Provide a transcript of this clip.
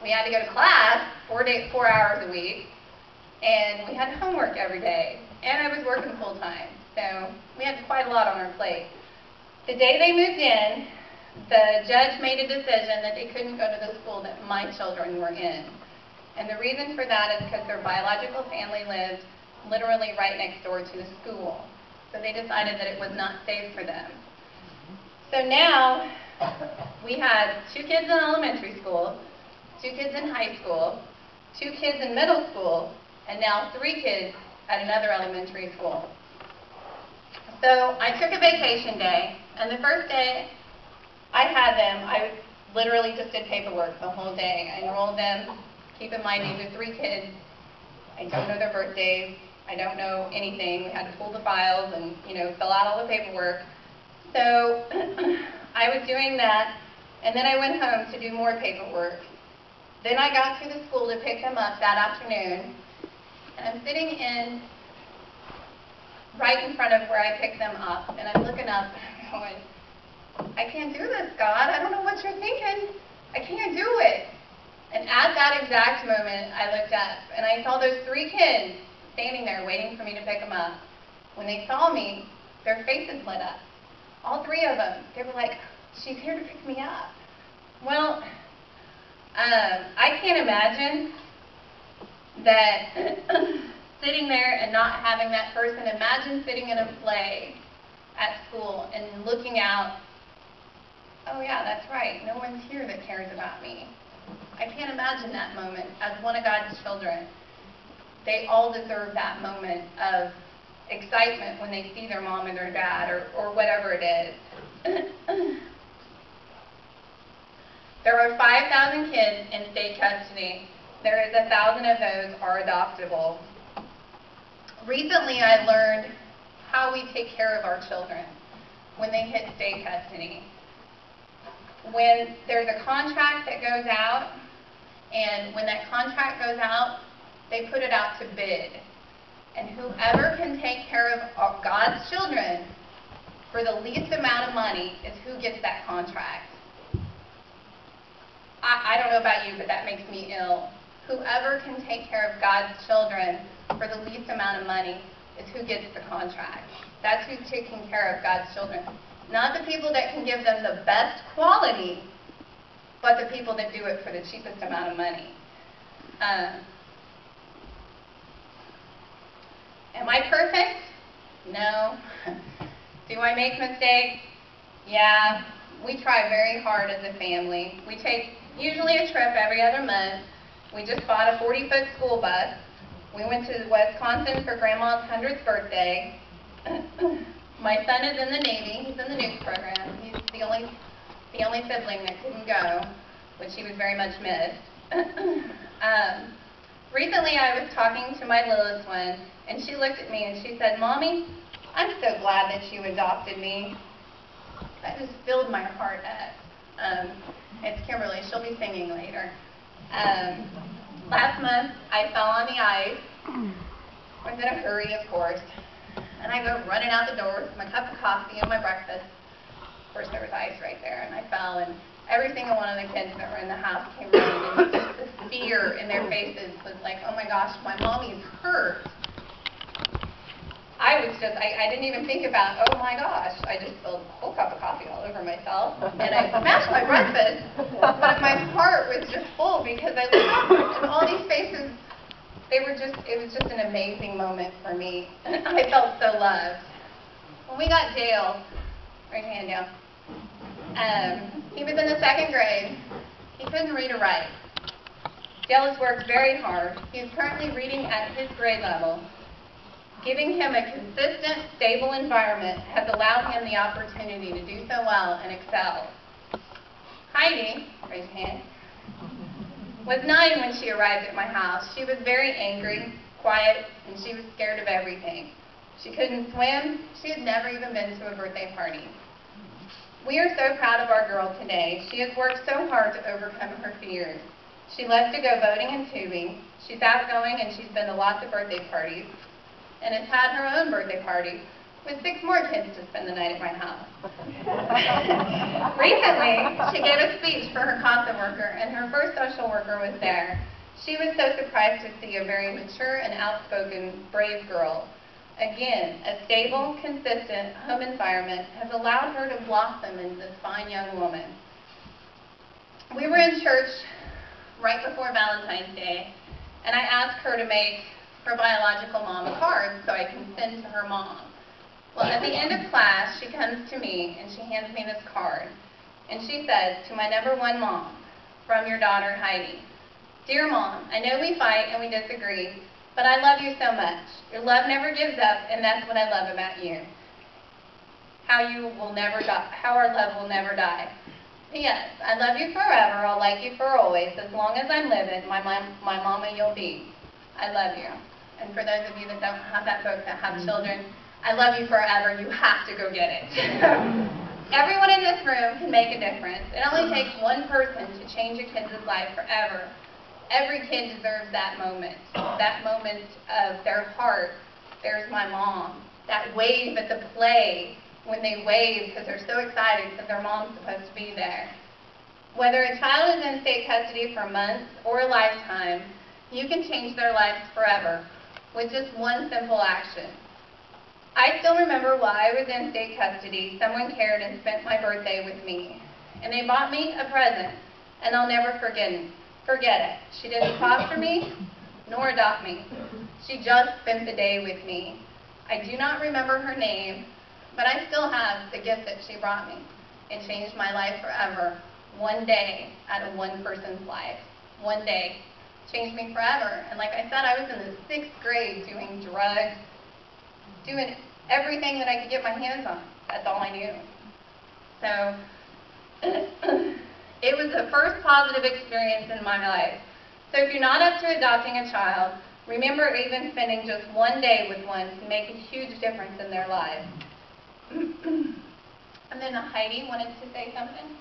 We had to go to class 4 hours a week, and we had homework every day, and I was working full-time, so we had quite a lot on our plate. The day they moved in, the judge made a decision that they couldn't go to the school that my children were in. And the reason for that is because their biological family lived literally right next door to the school. So they decided that it was not safe for them. So now, we had 2 kids in elementary school, 2 kids in high school, 2 kids in middle school, and now 3 kids at another elementary school. So I took a vacation day, and the first day I had them, I literally just did paperwork the whole day. I enrolled them. Keep in mind, these are 3 kids. I don't know their birthdays. I don't know anything. We had to pull the files and, fill out all the paperwork. So I was doing that, and then I went home to do more paperwork. Then I got to the school to pick them up that afternoon, and I'm sitting right in front of where I picked them up, and I'm looking up and I'm going, I can't do this, God. I don't know what you're thinking. I can't do it. And at that exact moment, I looked up, and I saw those 3 kids standing there waiting for me to pick them up. When they saw me, their faces lit up. All 3 of them. They were like, she's here to pick me up. Well, I can't imagine that sitting there and not having that person. Imagine sitting in a play at school and looking out, oh yeah, that's right, no one's here that cares about me. I can't imagine that moment as one of God's children. They all deserve that moment of excitement when they see their mom and their dad or whatever it is. There are 5,000 kids in state custody. There is 1,000 of those are adoptable. Recently, I learned how we take care of our children when they hit state custody. When there's a contract that goes out, and when that contract goes out, they put it out to bid. And whoever can take care of God's children for the least amount of money is who gets that contract. I don't know about you, but that makes me ill. Whoever can take care of God's children for the least amount of money is who gets the contract. That's who's taking care of God's children. Not the people that can give them the best quality, but the people that do it for the cheapest amount of money. Am I perfect? No. Do I make mistakes? Yeah. We try very hard as a family. We take usually a trip every other month. We just bought a 40-foot school bus. We went to Wisconsin for Grandma's 100th birthday. My son is in the Navy. He's in the nuke program. He's the only sibling that couldn't go, which he was very much missed. Recently, I was talking to my littlest one, and she looked at me and she said, "Mommy, I'm so glad that you adopted me." That just filled my heart up. It's Kimberly. She'll be singing later. Last month, I fell on the ice. I was in a hurry, of course. And I go running out the door with my cup of coffee and my breakfast. Of course, there was ice right there, and I fell, and every single one of the kids that were in the house came running, and just the fear in their faces was like, oh my gosh, my mommy's hurt. I didn't even think about, oh my gosh, I just spilled a whole cup of coffee all over myself, and I smashed my breakfast, but my heart was just full because I looked up, and all these faces, it was just an amazing moment for me. I felt so loved. When we got Dale, raise your hand down, he was in the 2nd grade. He couldn't read or write. Dale has worked very hard. He is currently reading at his grade level. Giving him a consistent, stable environment has allowed him the opportunity to do so well and excel. Heidi, raise your hand, was 9 when she arrived at my house. She was very angry, quiet, and she was scared of everything. She couldn't swim. She had never even been to a birthday party. We are so proud of our girl today. She has worked so hard to overcome her fears. She loves to go boating and tubing. She's outgoing and she's been to lots of birthday parties and has had her own birthday party with 6 more kids to spend the night at my house. Recently, she gave a speech for her CASA worker, and her first social worker was there. She was so surprised to see a very mature and outspoken, brave girl. Again, a stable, consistent home environment has allowed her to blossom into this fine young woman. We were in church right before Valentine's Day, and I asked her to make her biological mom a card so I can send to her mom. Well, at the end of class, she comes to me and she hands me this card. And she said, "To my #1 mom, from your daughter Heidi. Dear Mom, I know we fight and we disagree, but I love you so much. Your love never gives up, and that's what I love about you. How our love will never die. P.S. I love you forever. I'll like you for always. As long as I'm living, my mama you'll be. I love you." And for those of you that don't have that book, that have children, I love you forever. You have to go get it. Everyone in this room can make a difference. It only takes one person to change a kid's life forever. Every kid deserves that moment of their heart. There's my mom. That wave at the play when they wave because they're so excited because their mom's supposed to be there. Whether a child is in state custody for months or a lifetime, you can change their lives forever with just one simple action. I still remember while I was in state custody, someone cared and spent my birthday with me. And they bought me a present, and I'll never forget it. She didn't foster me, nor adopt me. She just spent the day with me. I do not remember her name, but I still have the gift that she brought me. It changed my life forever. One day out of one person's life. One day changed me forever. And like I said, I was in the 6th grade doing drugs, doing everything that I could get my hands on. That's all I knew. So it was the first positive experience in my life. So if you're not up to adopting a child, remember even spending just one day with one can make a huge difference in their lives. And then Heidi wanted to say something.